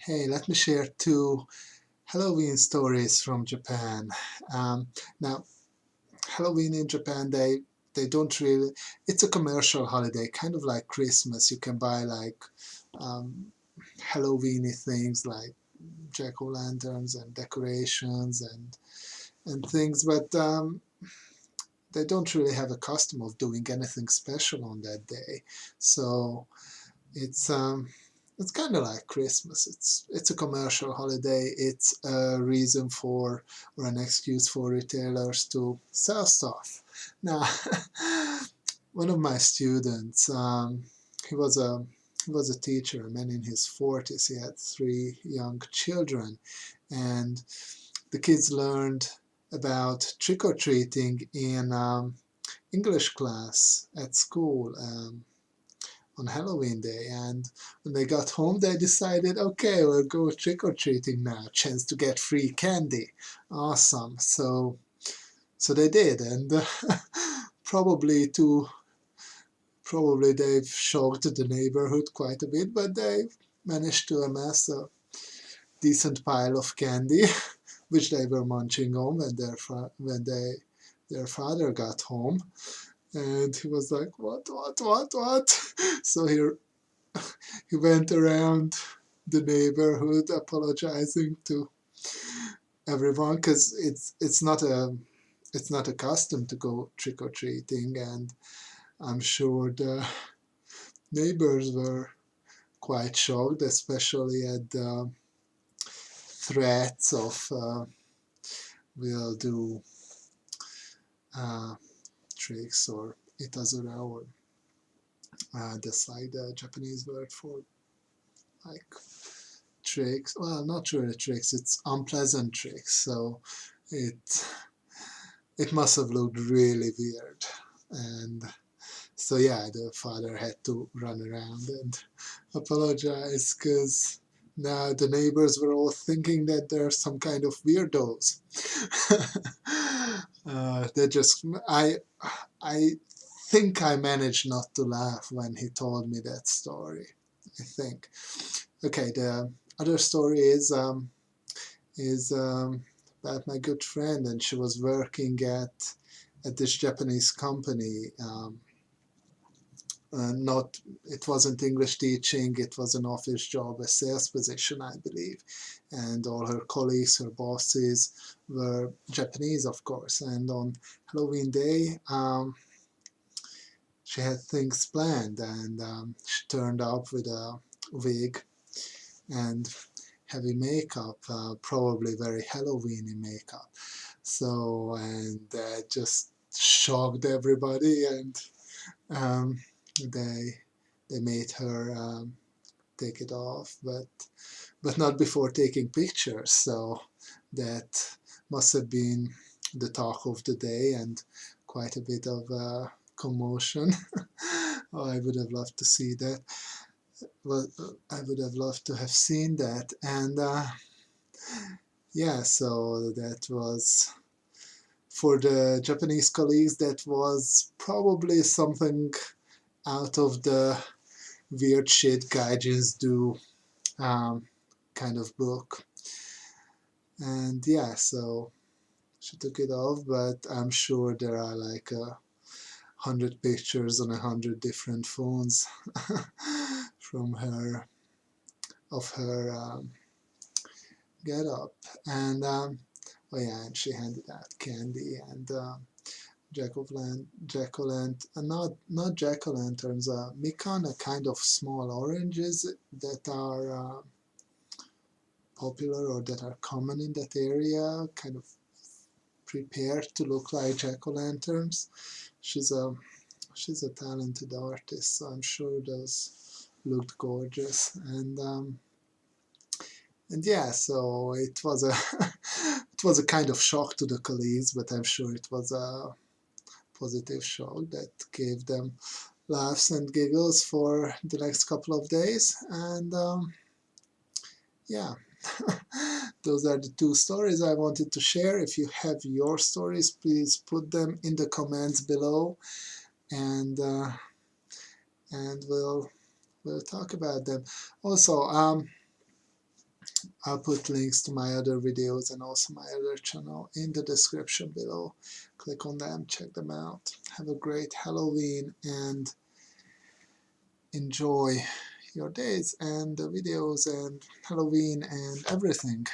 Hey, let me share two Halloween stories from Japan. Now, Halloween in Japan, they don't really. It's a commercial holiday, kind of like Christmas. You can buy like um, Halloweeny things like jack-o'-lanterns and decorations and things, but they don't really have a custom of doing anything special on that day. So it's um, it's kind of like Christmas. It's a commercial holiday. It's a reason for or an excuse for retailers to sell stuff. Now, one of my students, he was a he was a teacher, a man in his 40s. He had three young children, and the kids learned about trick or treating in English class at school. On Halloween day, and when they got home they decided, okay, we'll go trick-or-treating now, chance to get free candy. Awesome. So they did, and probably to probably they've shocked the neighborhood quite a bit, but they managed to amass a decent pile of candy which they were munching on when their father got home, and he was like, what? So he went around the neighborhood apologizing to everyone, because it's not a custom to go trick or treating, and I'm sure the neighbors were quite shocked, especially at the threats of we'll do uh, tricks or itazura, or that's like the Japanese word for like tricks. Well, not really tricks, it's unpleasant tricks. So it it must have looked really weird. And so yeah, the father had to run around and apologize, because now the neighbors were all thinking that they're some kind of weirdos. They just I think I managed not to laugh when he told me that story. I think. Okay, the other story is about my good friend, and she was working at this Japanese company. Not It wasn't English teaching; it was an office job, a sales position, I believe. And all her colleagues, her bosses, were Japanese, of course. And on Halloween day, she had things planned, and she turned up with a wig and heavy makeup, probably very Halloweeny makeup. So, and that just shocked everybody, and um, they they made her take it off, but not before taking pictures. So that must have been the talk of the day, and quite a bit of commotion. Oh, I would have loved to see that. Well, I would have loved to have seen that. And yeah, so that was for the Japanese colleagues. That was probably something out of the weird shit gaijins do um, kind of book. And yeah, so she took it off, but I'm sure there are like 100 pictures on 100 different phones from her of her get up. And oh yeah, and she handed out candy and not jack-o'-lanterns, mikan, a kind of small oranges that are popular or that are common in that area, kind of prepared to look like jack-o'-lanterns. She's a she's a talented artist, so I'm sure those looked gorgeous. And yeah, so it was a it was a kind of shock to the colleagues, but I'm sure it was a positive shock that gave them laughs and giggles for the next couple of days. And yeah, those are the two stories I wanted to share. If you have your stories, please put them in the comments below, and we'll talk about them. Also, I'll put links to my other videos and also my other channel in the description below. Click on them, check them out. Have a great Halloween and enjoy your days and the videos and Halloween and everything.